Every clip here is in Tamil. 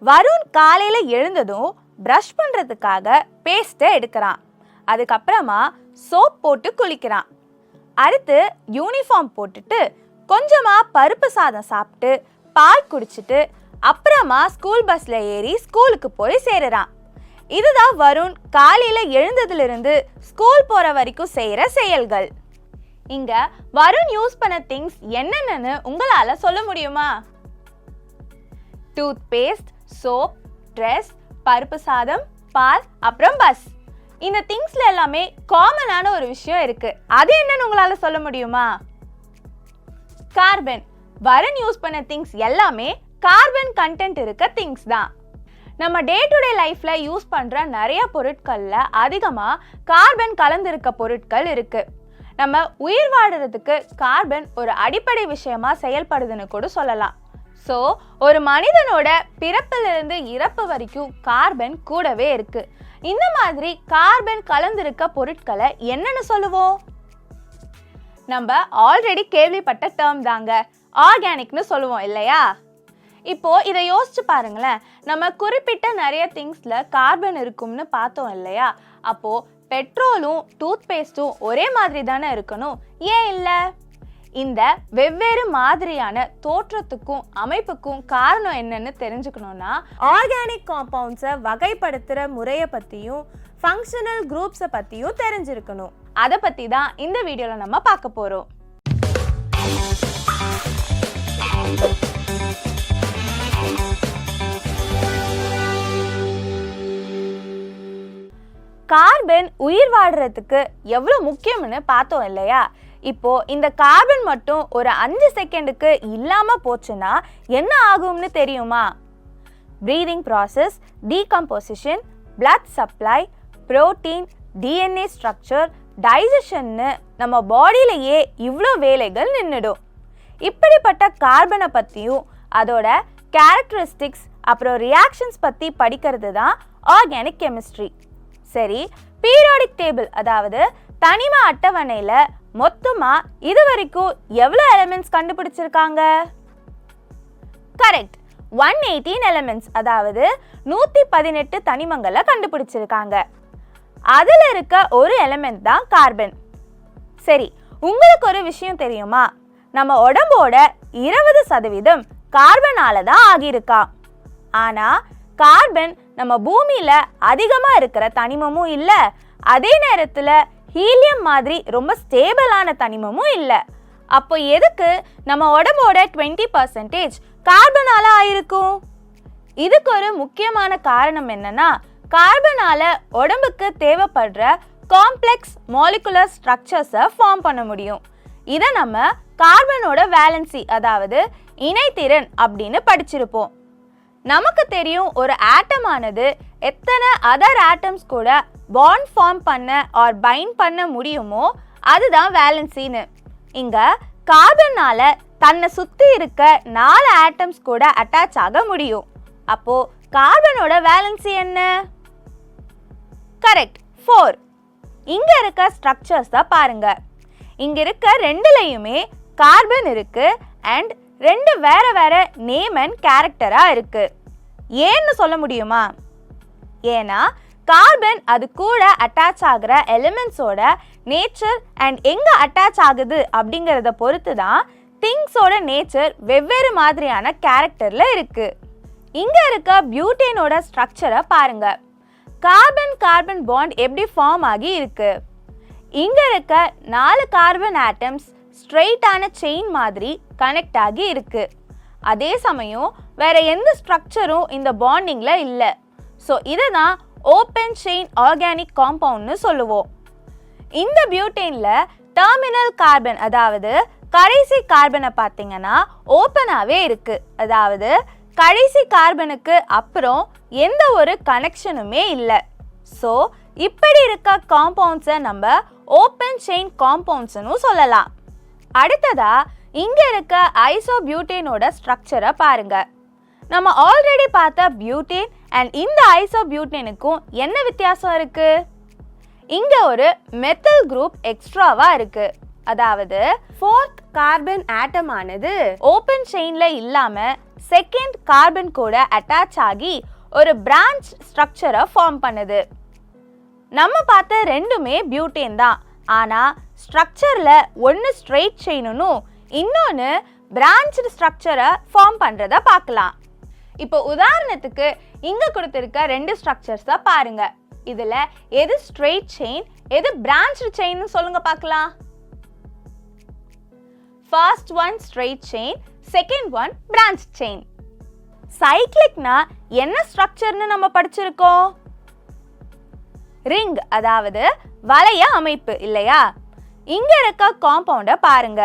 வருண் காலையில எழுந்ததும் பிரஷ் பண்றதுக்காக பேஸ்ட்டை எடுக்கிறான். அதுக்கப்புறமா சோப் போட்டு குளிக்கிறான். அடுத்து யூனிஃபார்ம் போட்டுட்டு கொஞ்சமா பருப்பு சாதம் சாப்பிட்டு பால் குடிச்சிட்டு அப்புறமா ஸ்கூல் பஸ்ல ஏறி ஸ்கூலுக்கு போய் சேருறான். இதுதான் வருண் காலையில எழுந்ததிலிருந்து ஸ்கூல் போற வரைக்கும் செய்யற செயல்கள். இங்க வருண் யூஸ் பண்ண திங்ஸ் என்னென்னு உங்களால சொல்ல முடியுமா? டூத் பேஸ்ட், சோப், ட்ரெஸ், பருப்பு சாதம், பால், அப்புறம் பஸ். இந்த திங்ஸ்ல எல்லாமே காமனான ஒரு விஷயம் இருக்கு. அது என்னன்னு உங்களால சொல்ல முடியுமா? கார்பன். வருண் யூஸ் பண்ண திங்ஸ் எல்லாமே கார்பன் கண்டென்ட் இருக்க திங்ஸ் தான். நம்ம டே டு டே லைஃப்ல யூஸ் பண்ற நிறைய பொருட்கள்ல அதிகமா கார்பன் கலந்திருக்க பொருட்கள் இருக்கு. நம்ம உயிர் வாழறதுக்கு கார்பன் ஒரு அடிப்படை விஷயமா செயல்படுதுன்னு கூட சொல்லலாம். ஸோ ஒரு மனிதனோட பிறப்பிலிருந்து இறப்பு வரைக்கும் கார்பன் கூடவே இருக்கு. இந்த மாதிரி கார்பன் கலந்திருக்க பொருட்களை என்னன்னு சொல்லுவோம்? நம்ம ஆல்ரெடி கேள்விப்பட்ட டேர்ம் தாங்க, ஆர்கானிக்னு சொல்லுவோம் இல்லையா? இப்போ இதை யோசிச்சு பாருங்களேன். நம்ம குறிப்பிட்ட நிறைய திங்ஸ்ல கார்பன் இருக்கும்னு பார்த்தோம் இல்லையா? அப்போ பெட்ரோலும் டூத் பேஸ்டும் ஒரே மாதிரி தானே இருக்கணும், ஏன் இல்லை? இந்த வெவ்வேறு மாதிரியான தோற்றத்துக்கும் அமைப்புக்கும் காரணம் என்னன்னு தெரிஞ்சுக்கணும்னா ஆர்கானிக் காம்பவுண்ட்ஸை வகைப்படுத்துகிற முறையை பற்றியும் ஃபங்க்ஷனல் குரூப்ஸை பற்றியும் தெரிஞ்சிருக்கணும். அதை பற்றி தான் இந்த வீடியோவில் நம்ம பார்க்க போகிறோம். கார்பன் உயிர் வாடுறதுக்கு எவ்வளோ முக்கியம்னு பார்த்தோம் இல்லையா? இப்போ இந்த கார்பன் மட்டும் ஒரு 5 செகண்டுக்கு இல்லாமல் போச்சுன்னா என்ன ஆகும்னு தெரியுமா? Breathing process, decomposition, blood supply, protein, DNA structure, டைஜஷன்னு நம்ம பாடியிலேயே இவ்வளோ வேலைகள் நின்றுடும். இப்படிப்பட்ட கார்பனை பற்றியும் அதோட கேரக்டரிஸ்டிக்ஸ் அப்புறம் ரியாக்ஷன்ஸ் பற்றி படிக்கிறது தான் ஆர்கானிக் கெமிஸ்ட்ரி. சரி, பீரியாடிக் டேபிள் அதாவது தனிம அட்டவணையில் மொத்தமாக இது வரைக்கும் எவ்வளோ எலிமெண்ட்ஸ் கண்டுபிடிச்சிருக்காங்க? கரெக்ட், 118 எலிமெண்ட்ஸ், அதாவது 118 தனிமங்களை கண்டுபிடிச்சிருக்காங்க. அதில் இருக்க ஒரு எலிமெண்ட் தான் கார்பன். சரி, உங்களுக்கு ஒரு விஷயம் தெரியுமா? நம்ம உடம்போட 20% கார்பனால தான் ஆகியிருக்கா. ஆனால் கார்பன் நம்ம பூமியில் அதிகமாக இருக்கிற தனிமமும் இல்லை, அதே நேரத்தில் ஹீலியம் மாதிரி ரொம்ப ஸ்டேபிளான தனிமமும் இல்லை. அப்போ எதுக்கு நம்ம உடம்போட 20% கார்பனால ஆயிருக்கும்? இதுக்கு ஒரு முக்கியமான காரணம் என்னன்னா, கார்பனால உடம்புக்கு தேவைப்படுற காம்ப்ளெக்ஸ் மாலிகுலர் ஸ்ட்ரக்சர்ஸை ஃபார்ம் பண்ண முடியும். இதை நம்ம கார்பனோட வேலன்சி அதாவது இணைத்திறன் அப்படின்னு படிச்சிருப்போம். நமக்கு தெரியும் ஒரு ஆட்டமானது எத்தனை அதர் ஆட்டம்ஸ் கூட பாண்ட் ஃபார்ம் பண்ண ஆர் பைண்ட் பண்ண முடியுமோ அதுதான் வேலன்சின்னு. இங்கே கார்பனால தன்னை சுற்றி இருக்க 4 ஆட்டம்ஸ் கூட அட்டாச் ஆக முடியும். அப்போது கார்பனோட வேலன்சி என்ன? கரெக்ட், 4. இங்கே இருக்க ஸ்ட்ரக்சர்ஸ் தான் பாருங்க. இங்கே இருக்க 2லையுமே கார்பன் இருக்கு அண்ட் 2 வேற வேற நேம் அண்ட் கேரக்டராக இருக்கு. ஏன்னு சொல்ல முடியுமா? ஏன்னா கார்பன் அது கூட அட்டாச் ஆகிற எலிமெண்ட்ஸோட நேச்சர் அண்ட் எங்கே அட்டாச் ஆகுது அப்படிங்கிறத பொறுத்து தான் திங்ஸோட நேச்சர் வெவ்வேறு மாதிரியான கேரக்டரில் இருக்குது. இங்கே இருக்க பியூட்டேனோட ஸ்ட்ரக்சரை பாருங்க. கார்பன் கார்பன் பாண்ட் எப்படி ஃபார்ம் ஆகி இருக்கு? இங்கே இருக்க 4 கார்பன் ஆட்டம்ஸ் ஸ்ட்ரெயிட்டான செயின் மாதிரி கனெக்ட் ஆகி இருக்கு. அதே சமயம் வேற எந்த ஸ்ட்ரக்சரும் இந்த பாண்டிங்கில் இல்லை. ஸோ இதை தான் ஓப்பன் செயின் ஆர்கானிக் காம்பவுண்ட்னு சொல்லுவோம். இந்த பியூட்டேனில் டெர்மினல் கார்பன் அதாவது கடைசி கார்பனை பார்த்தீங்கன்னா ஓப்பனாகவே இருக்குது. அதாவது கடைசி கார்பனுக்கு அப்புறம் எந்த ஒரு கனெக்ஷனுமே இல்லை. ஸோ இப்படி இருக்க காம்பவுண்ட்ஸை நம்ம ஓப்பன் செயின் காம்பவுண்ட்ஸ்னு சொல்லலாம். அடுத்ததா இங்கே இருக்க ஐசோபியூட்டேனோட ஸ்ட்ரக்சரை பாருங்க. நம்ம ஆல்ரெடி பார்த்த பியூட்டேன் அண்ட் இந்த ஐசோபியூட்டேனுக்கும் என்ன வித்தியாசம் இருக்கு? இங்கே ஒரு மெத்தில் குரூப் எக்ஸ்ட்ராவாக இருக்கு. அதாவது ஃபோர்த் கார்பன் ஆட்டம் ஆனது ஓபன் செயின்ல இல்லாம செகண்ட் கார்பன் கூட அட்டாச் ஆகி ஒரு பிரான்ச் ஸ்ட்ரக்சரை ஃபார்ம் பண்ணுது. நம்ம பார்த்த ரெண்டுமே பியூட்டேன் தான். ஆனா ஸ்ட்ரக்சர்ல ஒன்னு ஸ்ட்ரெயிட் செயினும் இன்னொன்னு பிரான்ச்டு ஸ்ட்ரக்சரை ஃபார்ம் பண்றத பார்க்கலாம். இப்போ உதாரணத்துக்கு இங்க கொடுத்திருக்க ரெண்டு ஸ்ட்ரக்சர்ஸ் தான் பாருங்க. இதுல எது ஸ்ட்ரெயிட் செயின் எது பிரான்ச்டு செயின் சொல்லுங்க பார்க்கலாம். First one straight chain, second one branch chain. சைக்ளிக்னா என்ன ஸ்ட்ரக்சர்னு நம்ம படிச்சிருக்கோம்? ரிங், அதாவது வளைய அமைப்பு இல்லையா? இங்க இருக்க காம்பவுண்ட பாருங்க.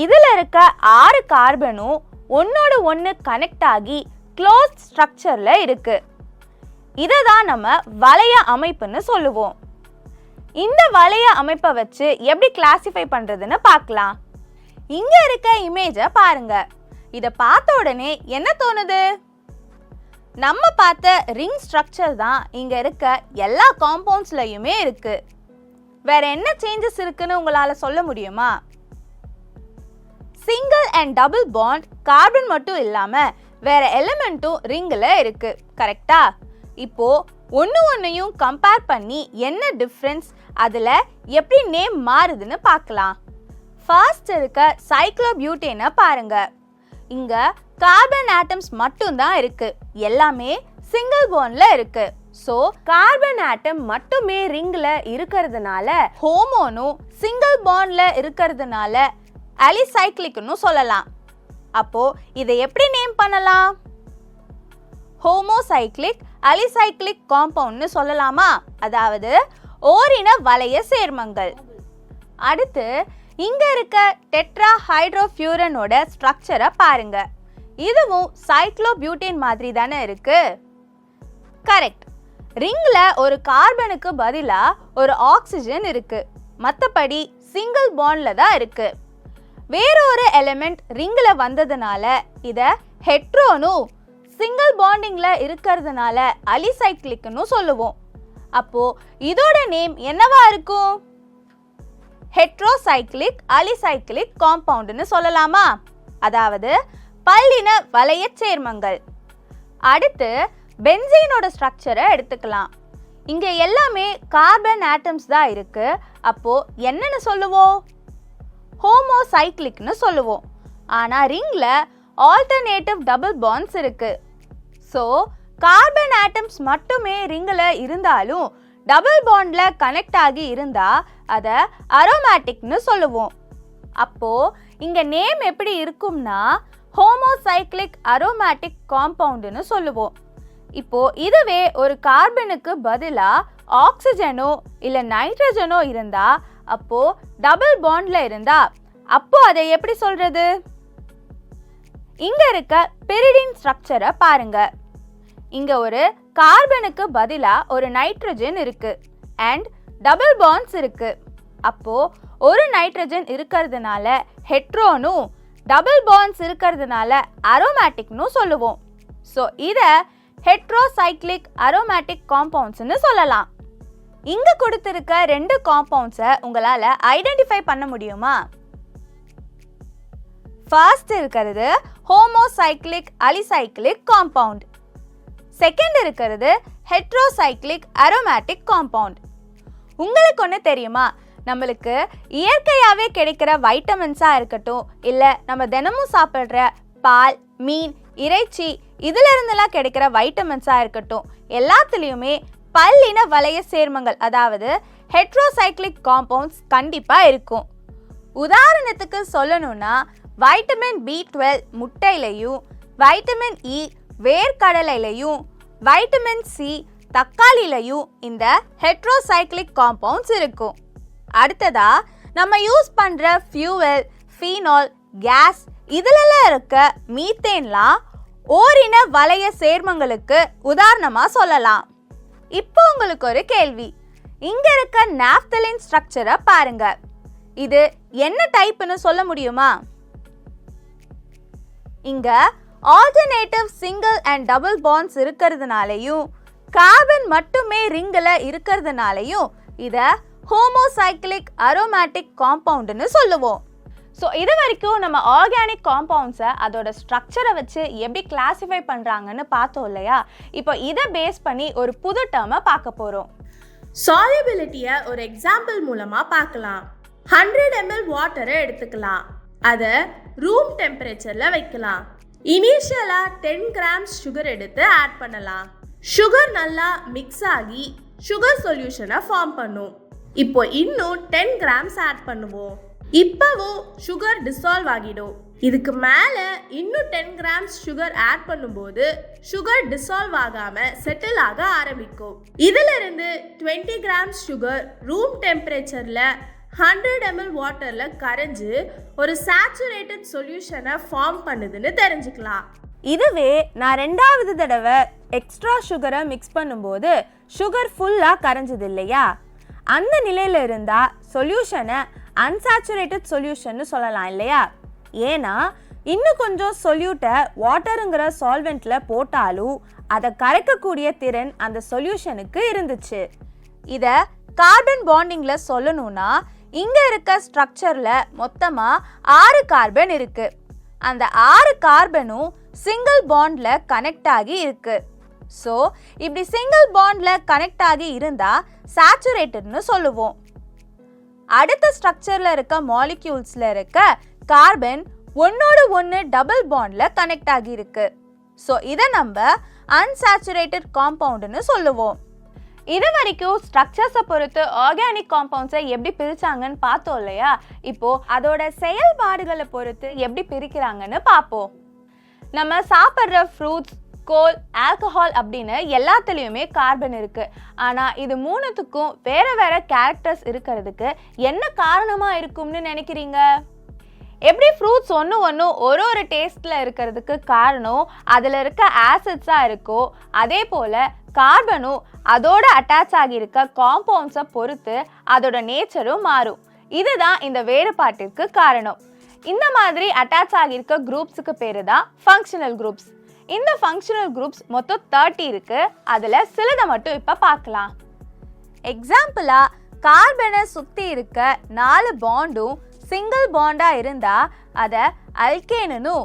இதுல இருக்க 6 கார்பனும் ஒன்னோட ஒன்னு கனெக்ட் ஆகி க்ளோஸ் ஸ்ட்ரக்சர்ல இருக்கு. இதை தான் நம்ம வளைய அமைப்புன்னு சொல்லுவோம். இந்த வளைய அமைப்பை வச்சு எப்படி கிளாசிஃபை பண்றதுன்னு பார்க்கலாம். இங்க இருக்க இமேஜை பாருங்க. இதை பார்த்த உடனே என்ன தோணுது? நம்ம பார்த்த ரிங் ஸ்ட்ரக்சர் தான் இங்க இருக்க எல்லா காம்பவுண்ட்ஸ்லயுமே இருக்கு. வேற என்ன சேஞ்சஸ் இருக்குன்னு உங்களால சொல்ல முடியுமா? Single and double bond carbon மட்டும் இல்லாம வேற எலிமெண்ட்டும் ரிங்ல இருக்கு. கரெக்டா? இப்போ ஒன்னையும் கம்பேர் பண்ணி என்ன டிஃபரன்ஸ், அதுல எப்படி நேம் மாறுதுன்னு பார்க்கலாம். ஃபர்ஸ்ட் இருக்க சைக்ளோபியூட்டேனை பாருங்க. இங்க கார்பன் ஆட்டம்ஸ் மட்டும் தான் இருக்கு. எல்லாமே சிங்கிள் பாண்ட்ல இருக்கு. சோ கார்பன் ஆட்டம் மட்டுமே ரிங்ல இருக்கிறதுனால ஹோமோனும் சிங்கிள் பாண்ட்ல இருக்கிறதுனால அலிசைக்ளிக்னு சொல்லலாம். அப்போ இதை எப்படி நேம் பண்ணலாம்? ஹோமோசைக்ளிக் அலிசைக்ளிக் காம்பவுண்ட்னு சொல்லலாமா? அதாவது ஓரின வளைய சேர்மங்கள். அடுத்து இங்க இருக்க டெட்ரா ஹைட்ரோஃபியூரனோட ஸ்ட்ரக்சரை பாருங்க. இதுவும் சைக்ளோபியூட்டேன் மாதிரி தானே இருக்கு. கரெக்ட். ரிங்ல ஒரு கார்பனுக்கு பதிலா ஒரு ஆக்சிஜன் இருக்கு. மற்றபடி சிங்கிள் பாண்ட்ல தான் இருக்கு. வேறொரு எலிமெண்ட் ரிங்ல வந்ததுனால இத ஹெட்ரோனும் சிங்கிள் பாண்டிங்ல இருக்கிறதுனால அலிசைக்ளிக்னு சொல்லுவோம். அப்போ இதோட நேம் என்னவா இருக்கும்? ஹெட்ரோசைக்ளிக் அலிசைக்ளிக் காம்பவுண்ட்னு சொல்லலாமா? அதாவது பல்லின வளைய சேர்மங்கள். அடுத்து பென்சீனோட ஸ்ட்ரக்சரை எடுத்துக்கலாம். இங்க எல்லாமே கார்பன் ஆட்டம்ஸ் தான் இருக்கு. அப்போ என்னன்னு சொல்லுவோம்? ஹோமோசைக்ளிக்னு சொல்லுவோம். ஆனா ரிங்ல ஆல்டர்னேட்டிவ் டபுள் பாண்ட்ஸ் இருக்கு. ஸோ கார்பன் ஆட்டம்ஸ் மட்டுமே ரிங்ல இருந்தாலும் டபுள் பாண்ட்ல கனெக்ட் ஆகி இருந்தா அதை அரோமேட்டிக்னு சொல்லுவோம். அப்போ இங்க நேம் எப்படி இருக்கும்னா ஹோமோசைக்ளிக் அரோமேட்டிக் காம்பவுண்ட்னு சொல்லுவோம். இப்போ இதுவே ஒரு கார்பனுக்கு பதிலா ஆக்சிஜனோ இல்ல நைட்ரஜனோ இருந்தா, அப்போ டபுள் பாண்ட்ல இருந்தா, அப்போ அதை எப்படி சொல்றது? இங்க இருக்க பெரிடின் ஸ்ட்ரக்சரை பாருங்க. இங்க ஒரு கார்பனுக்கு பதிலா ஒரு நைட்ரஜன் இருக்கு அண்ட் டபுள் பாண்ட்ஸ் இருக்கு. அப்போ ஒரு நைட்ரஜன் இருக்கிறதுனால ஹெட்ரோனும் டபுள் பாண்ட்ஸ் இருக்கிறதுனால அரோமேட்டிக்னு சொல்லுவோம். ஸோ இதை ஹெட்ரோசைக்ளிக் அரோமேட்டிக் காம்பவுண்ட்ஸ்னு சொல்லலாம். இங்க கொடுத்திருக்க ரெண்டு காம்பவுண்ட்ஸை உங்களால ஐடென்டிஃபை பண்ண முடியுமா? ஃபர்ஸ்ட் இருக்கிறது ஹோமோசைக்ளிக் அலிசைக்ளிக் காம்பவுண்ட். செகண்ட் இருக்கிறது ஹெட்ரோசைக்ளிக் அரோமேட்டிக் காம்பவுண்ட். உங்களுக்கு ஒன்று தெரியுமா? நம்மளுக்கு இயற்கையாகவே கிடைக்கிற வைட்டமின்ஸாக இருக்கட்டும், இல்லை நம்ம தினமும் சாப்பிட்ற பால், மீன், இறைச்சி இதுல இருந்தெல்லாம் கிடைக்கிற வைட்டமின்ஸாக இருக்கட்டும், எல்லாத்துலேயுமே பல்லின வளைய சேர்மங்கள் அதாவது ஹெட்ரோசைக்ளிக் காம்பவுண்ட்ஸ் கண்டிப்பாக இருக்கும். உதாரணத்துக்கு சொல்லணும்னா வைட்டமின் B12 முட்டையிலையும், வைட்டமின் E வேர்க்கடலையிலையும், வைட்டமின் C தக்காளிலையும் இந்த ஹெட்ரோசைக்ளிக் காம்பவுண்ட்ஸ் இருக்கும். அடுத்ததா நம்ம யூஸ் பண்ற ஃபியூவல், ஃபீனால், கேஸ் இதுலலாம் இருக்க மீத்தேன்லாம் ஓரின வளைய சேர்மங்களுக்கு உதாரணமா சொல்லலாம். இப்போ உங்களுக்கு ஒரு கேள்வி. இங்க இருக்க நாப்தலின் ஸ்ட்ரக்சரை பாருங்க. இது என்ன டைப்னு சொல்ல முடியுமா? இங்க alternative single and double bonds இருக்கிறதுனாலையும் கார்பன் மட்டுமே ரிங்கில் இருக்கிறதுனாலையும் இதை ஹோமோசைக்கிளிக் அரோமேட்டிக் காம்பவுண்டுன்னு சொல்லுவோம். ஸோ இது வரைக்கும் நம்ம ஆர்கானிக் காம்பவுண்ட்ஸை அதோட ஸ்ட்ரக்சரை வச்சு எப்படி கிளாஸிஃபை பண்ணுறாங்கன்னு பார்த்தோம் இல்லையா? இப்போ இதை பேஸ் பண்ணி ஒரு புது டேர்மை பார்க்க போகிறோம். சால்யுபிலிட்டியை ஒரு எக்ஸாம்பிள் மூலமாக பார்க்கலாம். 100 ml வாட்டரை எடுத்துக்கலாம். அதை ரூம் டெம்பரேச்சரில் வைக்கலாம். இனிஷியலாக 10 grams சுகர் எடுத்து ஆட் பண்ணலாம். சுகர் நல்லா மிக்ஸ் ஆகி சுகர் சொல்யூஷனை ஃபார்ம் பண்ணும். இப்போ இன்னும் 10 grams ஆட் பண்ணுவோம். இப்போவும் சுகர் டிசால்வ் ஆகிடும். இதுக்கு மேலே இன்னும் 10 grams சுகர் ஆட் பண்ணும்போது சுகர் டிசால்வ் ஆகாமல் செட்டில் ஆக ஆரம்பிக்கும். இதிலிருந்து 20 grams சுகர் ரூம் டெம்பரேச்சரில் 100 ml வாட்டரில் கரைஞ்சு ஒரு சேச்சுரேட்டட் சொல்யூஷனை ஃபார்ம் பண்ணுதுன்னு தெரிஞ்சுக்கலாம். இதுவே நான் 2வது தடவை எக்ஸ்ட்ரா சுகரை மிக்ஸ் பண்ணும்போது சுகர் ஃபுல்லாக கரைஞ்சது இல்லையா? அந்த நிலையில் இருந்தால் சொல்யூஷனை அன்சாச்சுரேட்டட் சொல்யூஷன்னு சொல்லலாம் இல்லையா? ஏன்னா இன்னும் கொஞ்சம் சொல்யூட்டை வாட்டருங்கிற சால்வெண்ட்டில் போட்டாலும் அதை கரைக்கக்கூடிய திறன் அந்த சொல்யூஷனுக்கு இருந்துச்சு. இதை கார்பன் பாண்டிங்கில் சொல்லணும்னா இங்கே இருக்க ஸ்ட்ரக்சரில் மொத்தமாக 6 கார்பன் இருக்குது. அந்த 6 கார்பனும் சிங்கிள் பாண்டில் கனெக்ட் ஆகி இருக்குது. ஸோ இப்படி சிங்கிள் பாண்டில் கனெக்ட் ஆகி இருந்தால் சேச்சுரேட்டட்னு சொல்லுவோம். அடுத்த ஸ்ட்ரக்சரில் இருக்க மாலிக்யூல்ஸில் இருக்க கார்பன் ஒன்னோடு ஒன்று டபுள் பாண்டில் கனெக்ட் ஆகி இருக்கு. ஸோ இதை நம்ம அன்சாச்சுரேட்டட் காம்பவுண்டுன்னு சொல்லுவோம். இது வரைக்கும் ஸ்ட்ரக்சர்ஸை பொறுத்து ஆர்கானிக் காம்பவுண்ட்ஸை எப்படி பிரித்தாங்கன்னு பார்த்தோம் இல்லையா? இப்போது அதோட செயல்பாடுகளை பொறுத்து எப்படி பிரிக்கிறாங்கன்னு பார்ப்போம். நம்ம சாப்பிட்ற ஃப்ரூட்ஸ், கோல், ஆல்கஹால் அப்படின்னு எல்லாத்துலேயுமே கார்பன் இருக்குது. ஆனால் இது மூணுத்துக்கும் வேறு வேறு கேரக்டர்ஸ் இருக்கிறதுக்கு என்ன காரணமாக இருக்கும்னு நினைக்கிறீங்க? எப்படி ஃப்ரூட்ஸ் ஒன்று ஒரு டேஸ்ட்டில் இருக்கிறதுக்கு காரணம் அதில் இருக்க ஆசிட்ஸாக இருக்கோ, அதே போல் கார்பனும் அதோட அட்டாச் ஆகியிருக்க காம்பவுண்ட்ஸை பொறுத்து அதோட நேச்சரும் மாறும். இதுதான் இந்த வேறுபாட்டிற்கு காரணம். இந்த மாதிரி அட்டாச் ஆகியிருக்க குரூப்ஸுக்கு பேர் தான் ஃபங்க்ஷனல் குரூப்ஸ். இந்த ஃபங்க்ஷனல் குரூப்ஸ் மொத்தம் 30 இருக்கு. அதில் சிலதை மட்டும் இப்போ பார்க்கலாம். எக்ஸாம்பிளாக கார்பனை சுற்றி இருக்க 4 பாண்டும் சிங்கிள் பாண்டாக இருந்தால் அதை அல்கேனும்,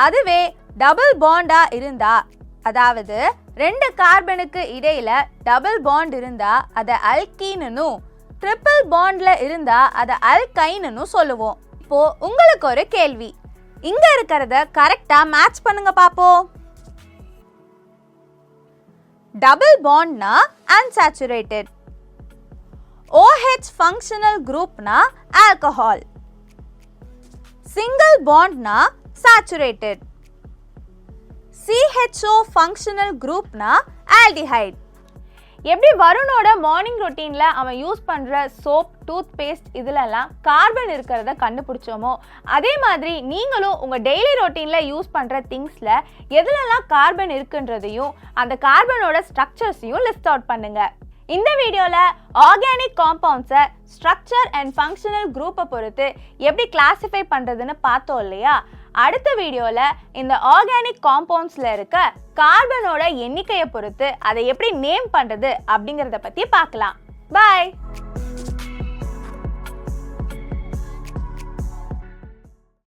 அதுவே டபுள் பாண்டாக இருந்தால், அதாவது 2 கார்பனுக்கு இடையில டபுள் பாண்ட் இருந்தால் அதை அல்கீனும், ட்ரிபிள் பாண்டில் இருந்தால் அதை அல்கைனும் சொல்லுவோம். இப்போது உங்களுக்கு ஒரு கேள்வி, இங்கே இருக்கிறத கரெக்டாக மேட்ச் பண்ணுங்க பார்ப்போம். டபுள் பாண்ட்னா அன்சாச்சுரேட்டட், OH ஃபங்க்ஷனல் குரூப்னா ஆல்கஹால், சிங்கிள் பாண்ட்னா சேச்சுரேட்டட், CHO ஃபங்க்ஷனல் குரூப்னா ஆல்டிஹைட். எப்படி வருணோட மார்னிங் ரொட்டீனில் அவன் யூஸ் பண்ணுற சோப், டூத் பேஸ்ட் இதிலெல்லாம் கார்பன் இருக்கிறத கண்டுபிடிச்சோமோ, அதே மாதிரி நீங்களும் உங்கள் டெய்லி ரொட்டீனில் யூஸ் பண்ணுற திங்ஸில் எதுலெல்லாம் கார்பன் இருக்குன்றதையும் அந்த கார்பனோட ஸ்ட்ரக்சர்ஸையும் லிஸ்ட் அவுட் பண்ணுங்கள். இந்த வீடியோவில் ஆர்கானிக் காம்பவுண்ட்ஸை ஸ்ட்ரக்சர் அண்ட் ஃபங்க்ஷனல் குரூப்பை பொறுத்து எப்படி கிளாஸிஃபை பண்ணுறதுன்னு பார்த்தோம் இல்லையா? அடுத்த வீடியோவில் இந்த ஆர்கானிக் காம்பவுண்ட்ஸில் இருக்க கார்பனோட எண்ணிக்கையை பொறுத்து அதை எப்படி நேம் பண்ணுறது அப்படிங்கிறத பற்றி பார்க்கலாம். பாய்.